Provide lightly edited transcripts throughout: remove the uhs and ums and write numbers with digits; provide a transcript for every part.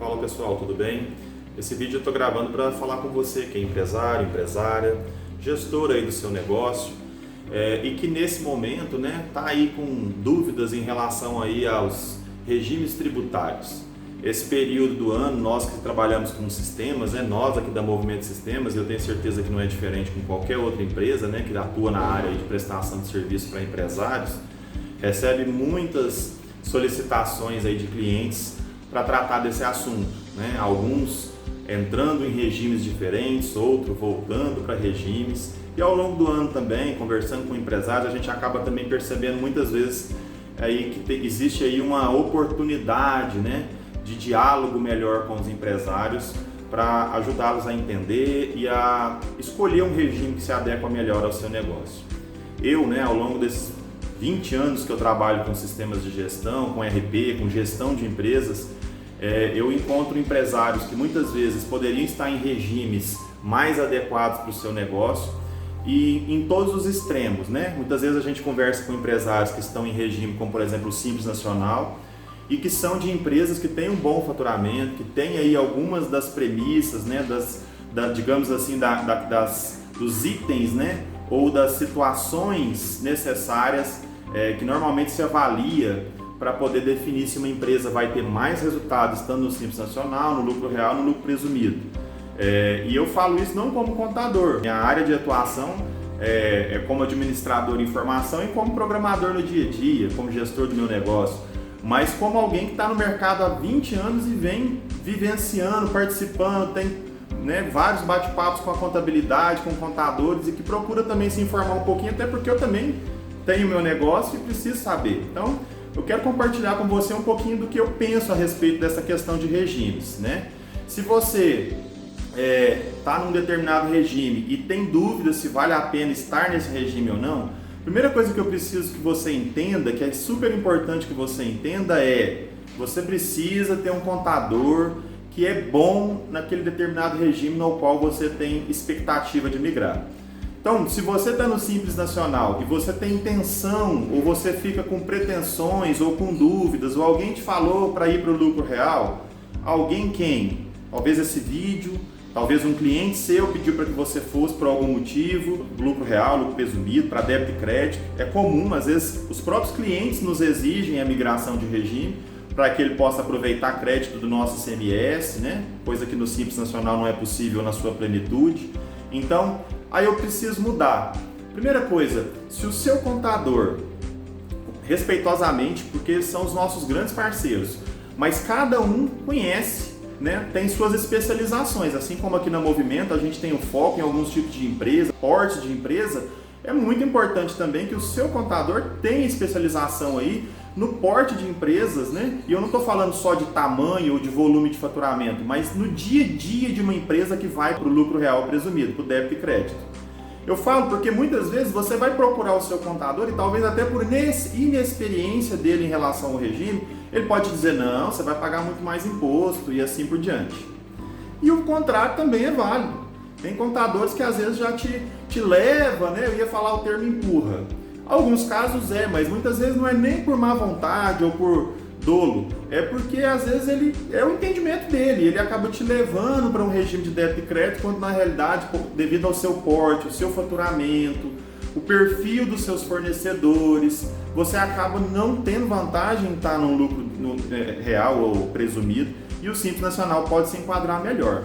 Fala pessoal, tudo bem? Esse vídeo eu estou gravando para falar com você que é empresário, empresária, gestor aí do seu negócio e que nesse momento tá aí com dúvidas em relação aí aos regimes tributários. Esse período do ano, nós que trabalhamos com sistemas, nós aqui da Movimento Sistemas, eu tenho certeza que não é diferente com qualquer outra empresa que atua na área de prestação de serviço para empresários, recebe muitas solicitações aí de clientes para tratar desse assunto, Alguns entrando em regimes diferentes, outros voltando para regimes, e ao longo do ano também, conversando com empresários, a gente acaba também percebendo muitas vezes aí que existe aí uma oportunidade, de diálogo melhor com os empresários para ajudá-los a entender e a escolher um regime que se adequa melhor ao seu negócio. Eu, ao longo desses 20 anos que eu trabalho com sistemas de gestão, com RP, com gestão de empresas, eu encontro empresários que muitas vezes poderiam estar em regimes mais adequados para o seu negócio e em todos os extremos, Muitas vezes a gente conversa com empresários que estão em regime como, por exemplo, o Simples Nacional e que são de empresas que têm um bom faturamento, que têm aí algumas das premissas, digamos assim, dos itens, ou das situações necessárias que normalmente se avalia para poder definir se uma empresa vai ter mais resultado estando no Simples Nacional, no lucro real, no lucro presumido. E eu falo isso não como contador. Minha área de atuação é como administrador de informação e como programador no dia a dia, como gestor do meu negócio, mas como alguém que está no mercado há 20 anos e vem vivenciando, participando, tem vários bate-papos com a contabilidade, com contadores e que procura também se informar um pouquinho, até porque eu também tenho meu negócio e preciso saber. Então, eu quero compartilhar com você um pouquinho do que eu penso a respeito dessa questão de regimes, Se você está num determinado regime e tem dúvida se vale a pena estar nesse regime ou não, a primeira coisa que eu preciso que você entenda, que é super importante que você entenda, você precisa ter um contador que é bom naquele determinado regime no qual você tem expectativa de migrar. Então, se você está no Simples Nacional e você tem intenção, ou você fica com pretensões, ou com dúvidas, ou alguém te falou para ir para o lucro real, alguém quem? Talvez esse vídeo, talvez um cliente seu pediu para que você fosse por algum motivo, lucro real, lucro presumido, para débito e crédito. É comum, às vezes, os próprios clientes nos exigem a migração de regime para que ele possa aproveitar crédito do nosso ICMS, Coisa que no Simples Nacional não é possível na sua plenitude. Então, aí eu preciso mudar. Primeira coisa, se o seu contador, respeitosamente, porque são os nossos grandes parceiros, mas cada um conhece, tem suas especializações, assim como aqui na Movimento a gente tem o foco em alguns tipos de empresa, porte de empresa, é muito importante também que o seu contador tenha especialização aí no porte de empresas, E eu não estou falando só de tamanho ou de volume de faturamento, mas no dia a dia de uma empresa que vai para o lucro real presumido, para o débito e crédito. Eu falo porque muitas vezes você vai procurar o seu contador e talvez até por inexperiência dele em relação ao regime, ele pode dizer, não, você vai pagar muito mais imposto e assim por diante. E o contrário também é válido. Tem contadores que às vezes já te leva, eu ia falar o termo empurra. Alguns casos mas muitas vezes não é nem por má vontade ou por dolo, é porque às vezes ele é o entendimento dele, ele acaba te levando para um regime de débito e crédito, quando na realidade, devido ao seu porte, o seu faturamento, o perfil dos seus fornecedores, você acaba não tendo vantagem em estar num lucro real ou presumido, e o Simples Nacional pode se enquadrar melhor.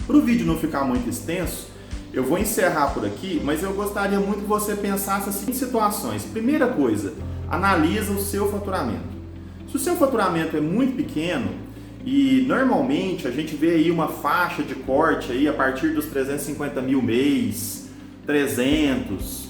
Para o vídeo não ficar muito extenso, eu vou encerrar por aqui, mas eu gostaria muito que você pensasse assim em situações. Primeira coisa, analisa o seu faturamento. Se o seu faturamento é muito pequeno, e normalmente a gente vê aí uma faixa de corte aí a partir dos 350 mil mês, 300,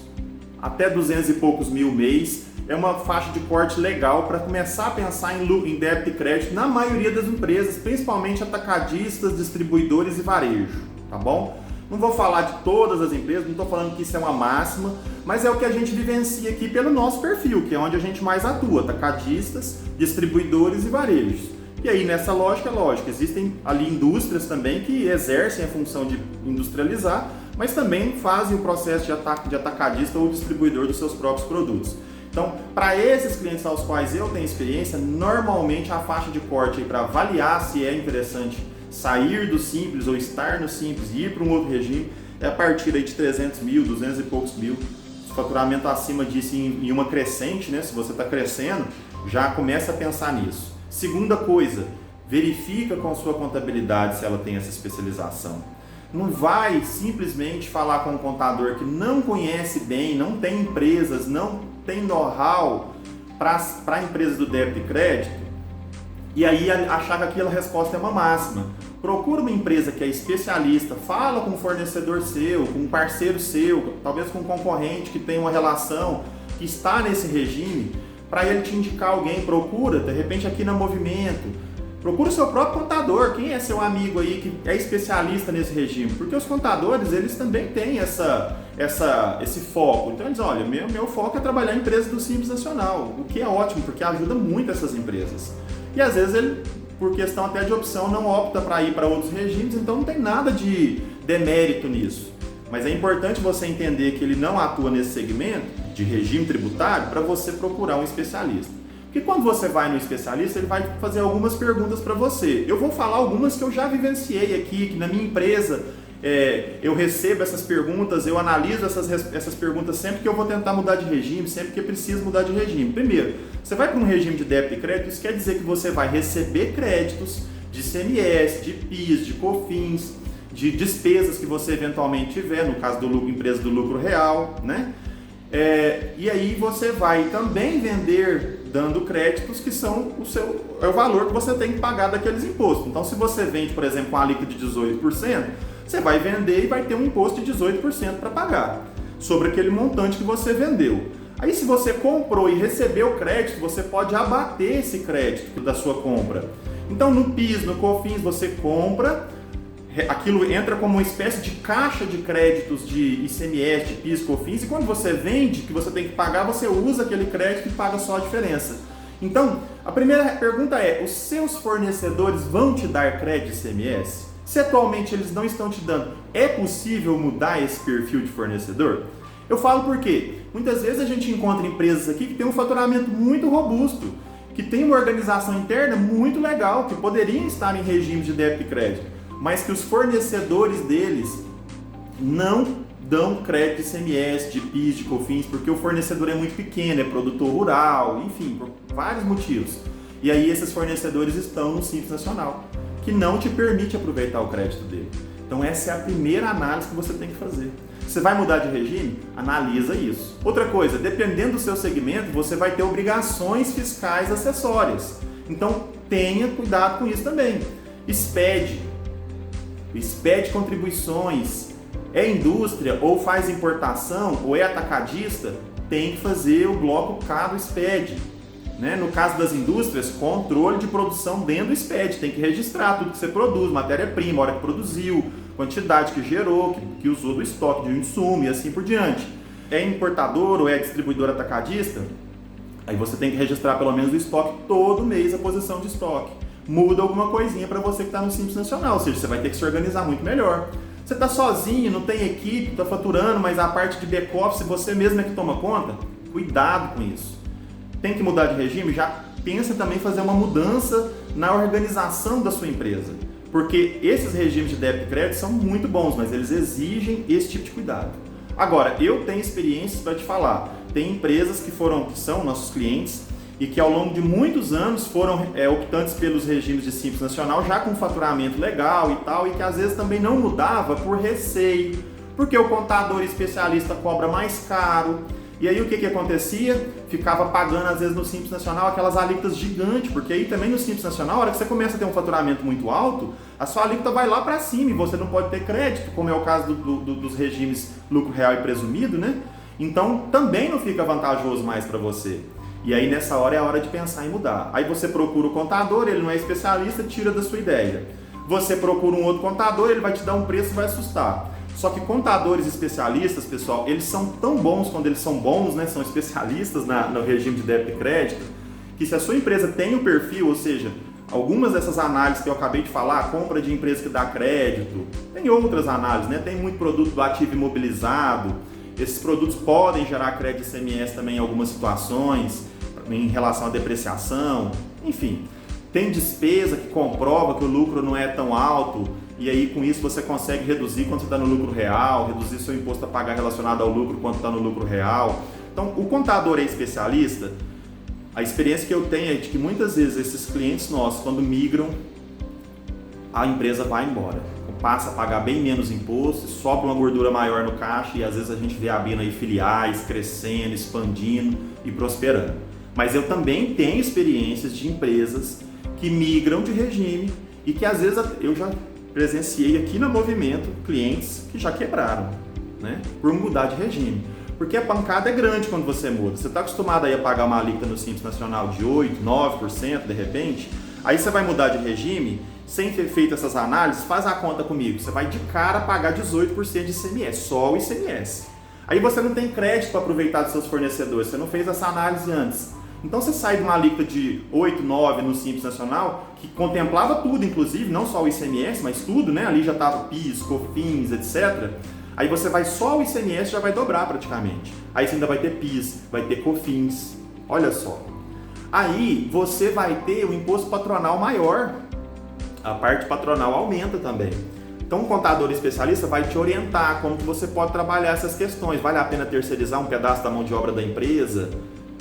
até 200 e poucos mil mês, é uma faixa de corte legal para começar a pensar em débito e crédito na maioria das empresas, principalmente atacadistas, distribuidores e varejo, tá bom? Não vou falar de todas as empresas, não estou falando que isso é uma máxima, mas é o que a gente vivencia aqui pelo nosso perfil, que é onde a gente mais atua, atacadistas, distribuidores e varejos. E aí nessa lógica, existem ali indústrias também que exercem a função de industrializar, mas também fazem o processo de atacadista ou distribuidor dos seus próprios produtos. Então, para esses clientes aos quais eu tenho experiência, normalmente a faixa de corte para avaliar se é interessante sair do Simples ou estar no Simples e ir para um outro regime é a partir aí de 300 mil, 200 e poucos mil. Faturamento acima disso em uma crescente, né? Se você está crescendo, já começa a pensar nisso. Segunda coisa, verifica com a sua contabilidade se ela tem essa especialização. Não vai simplesmente falar com um contador que não conhece bem, não tem empresas, não tem know-how para empresas do débito e crédito e aí achar que aquela resposta é uma máxima. Procura uma empresa que é especialista, fala com um fornecedor seu, com um parceiro seu, talvez com um concorrente que tem uma relação, que está nesse regime, para ele te indicar alguém. Procura, de repente aqui na Movimento, procura o seu próprio contador, quem é seu amigo aí que é especialista nesse regime, porque os contadores, eles também têm esse foco. Então eles dizem, olha, meu foco é trabalhar em empresas do Simples Nacional, o que é ótimo, porque ajuda muito essas empresas. E às vezes ele, por questão até de opção, não opta para ir para outros regimes, então não tem nada de demérito nisso. Mas é importante você entender que ele não atua nesse segmento de regime tributário para você procurar um especialista. Porque quando você vai no especialista, ele vai fazer algumas perguntas para você. Eu vou falar algumas que eu já vivenciei aqui, que na minha empresa eu recebo essas perguntas, eu analiso essas perguntas sempre que eu vou tentar mudar de regime, sempre que eu preciso mudar de regime. Primeiro, você vai para um regime de débito e crédito, isso quer dizer que você vai receber créditos de ICMS, de PIS, de COFINS, de despesas que você eventualmente tiver, no caso do lucro, empresa do lucro real, né? E aí você vai também vender dando créditos que são o valor que você tem que pagar daqueles impostos. Então, se você vende, por exemplo, com a alíquota de 18%, você vai vender e vai ter um imposto de 18% para pagar sobre aquele montante que você vendeu. Aí, se você comprou e recebeu crédito, você pode abater esse crédito da sua compra. Então, no PIS, no COFINS, você compra, aquilo entra como uma espécie de caixa de créditos de ICMS, de PIS, COFINS, e quando você vende, que você tem que pagar, você usa aquele crédito e paga só a diferença. Então, a primeira pergunta é, os seus fornecedores vão te dar crédito de ICMS? Se atualmente eles não estão te dando, é possível mudar esse perfil de fornecedor? Eu falo porque muitas vezes a gente encontra empresas aqui que tem um faturamento muito robusto, que tem uma organização interna muito legal, que poderiam estar em regime de débito e crédito, mas que os fornecedores deles não dão crédito de ICMS, de PIS, de COFINS, porque o fornecedor é muito pequeno, é produtor rural, enfim, por vários motivos. E aí esses fornecedores estão no Simples Nacional, que não te permite aproveitar o crédito dele. Então essa é a primeira análise que você tem que fazer. Você vai mudar de regime? Analisa isso. Outra coisa, dependendo do seu segmento, você vai ter obrigações fiscais acessórias. Então tenha cuidado com isso também. SPED contribuições, é indústria ou faz importação ou é atacadista, tem que fazer o bloco K do SPED. Né? No caso das indústrias, controle de produção dentro do SPED, tem que registrar tudo que você produz, matéria-prima, hora que produziu, quantidade que gerou, que usou do estoque de um insumo e assim por diante. É importador ou é distribuidor atacadista, aí você tem que registrar pelo menos o estoque todo mês, a posição de estoque. Muda alguma coisinha para você que está no Simples Nacional, ou seja, você vai ter que se organizar muito melhor. Você está sozinho, não tem equipe, está faturando, mas a parte de back-office você mesmo é que toma conta, cuidado com isso. Tem que mudar de regime? Já pensa também em fazer uma mudança na organização da sua empresa. Porque esses regimes de débito e crédito são muito bons, mas eles exigem esse tipo de cuidado. Agora, eu tenho experiências para te falar. Tem empresas que são nossos clientes e que ao longo de muitos anos foram optantes pelos regimes de Simples Nacional, já com faturamento legal e tal, e que às vezes também não mudava por receio, porque o contador especialista cobra mais caro. E aí o que acontecia? Ficava pagando às vezes no Simples Nacional aquelas alíquotas gigantes, porque aí também no Simples Nacional, a hora que você começa a ter um faturamento muito alto, a sua alíquota vai lá para cima e você não pode ter crédito, como é o caso dos regimes lucro real e presumido, né? Então também não fica vantajoso mais para você. E aí nessa hora é a hora de pensar em mudar. Aí você procura o contador, ele não é especialista, tira da sua ideia. Você procura um outro contador, ele vai te dar um preço e vai assustar. Só que contadores especialistas, pessoal, eles são tão bons quando eles são bons, né? São especialistas no regime de débito e crédito, que se a sua empresa tem o perfil, ou seja, algumas dessas análises que eu acabei de falar, compra de empresa que dá crédito, tem outras análises, né? Tem muito produto do ativo imobilizado, Esses produtos podem gerar crédito ICMS também em algumas situações, em relação à depreciação, enfim. Tem despesa que comprova que o lucro não é tão alto e aí com isso você consegue reduzir quando você está no lucro real, reduzir seu imposto a pagar relacionado ao lucro quando está no lucro real. Então, o contador é especialista. A experiência que eu tenho é de que muitas vezes esses clientes nossos, quando migram, a empresa vai embora. Passa a pagar bem menos imposto, sobra uma gordura maior no caixa e às vezes a gente vê abrindo aí filiais, crescendo, expandindo e prosperando. Mas eu também tenho experiências de empresas que migram de regime e que às vezes eu já presenciei aqui no Movimento clientes que já quebraram, né, por mudar de regime. Porque a pancada é grande quando você muda. Você está acostumado aí a pagar uma alíquota no Simples Nacional de 8%, 9% de repente, aí você vai mudar de regime, sem ter feito essas análises, faz a conta comigo. Você vai de cara pagar 18% de ICMS, só o ICMS. Aí você não tem crédito para aproveitar dos seus fornecedores, você não fez essa análise antes. Então você sai de uma alíquota de 8, 9 no Simples Nacional, que contemplava tudo, inclusive, não só o ICMS, mas tudo, né? Ali já estava PIS, COFINS, etc. Aí você vai só o ICMS, já vai dobrar praticamente. Aí você ainda vai ter PIS, vai ter COFINS, olha só. Aí você vai ter o imposto patronal maior, a parte patronal aumenta também. Então, um contador especialista vai te orientar como que você pode trabalhar essas questões. Vale a pena terceirizar um pedaço da mão de obra da empresa?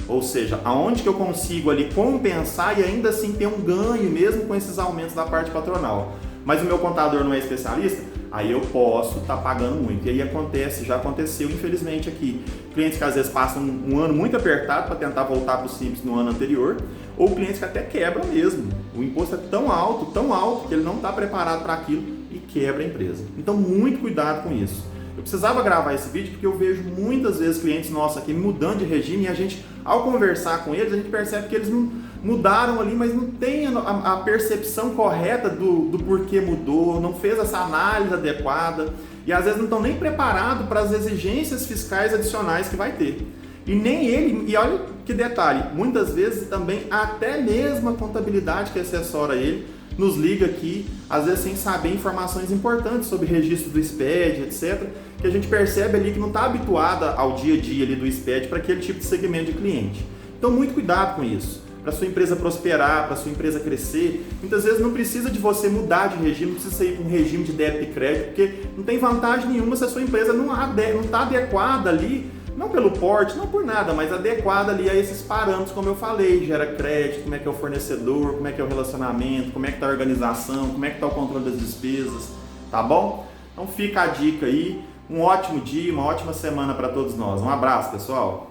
Ou seja, aonde que eu consigo ali compensar e ainda assim ter um ganho mesmo com esses aumentos da parte patronal? Mas o meu contador não é especialista? Aí eu posso estar pagando muito. E aí acontece, já aconteceu infelizmente aqui. Clientes que às vezes passam um ano muito apertado para tentar voltar para o Simples no ano anterior, ou clientes que até quebram mesmo. O imposto é tão alto que ele não está preparado para aquilo e quebra a empresa. Então muito cuidado com isso. Eu precisava gravar esse vídeo porque eu vejo muitas vezes clientes nossos aqui mudando de regime e a gente, ao conversar com eles, a gente percebe que eles não mudaram ali, mas não tem a percepção correta do porquê mudou, não fez essa análise adequada e às vezes não estão nem preparados para as exigências fiscais adicionais que vai ter. E nem ele, e olha que detalhe, muitas vezes também até mesmo a contabilidade que assessora ele nos liga aqui, às vezes sem saber informações importantes sobre registro do SPED, etc., que a gente percebe ali que não está habituada ao dia a dia ali do SPED para aquele tipo de segmento de cliente. Então muito cuidado com isso. Para a sua empresa prosperar, para a sua empresa crescer, muitas vezes não precisa de você mudar de regime, não precisa sair para um regime de débito e crédito, porque não tem vantagem nenhuma se a sua empresa não está adequada ali, não pelo porte, não por nada, mas adequada ali a esses parâmetros, como eu falei, gera crédito, como é que é o fornecedor, como é que é o relacionamento, como é que está a organização, como é que está o controle das despesas, tá bom? Então fica a dica aí, um ótimo dia, uma ótima semana para todos nós. Um abraço, pessoal!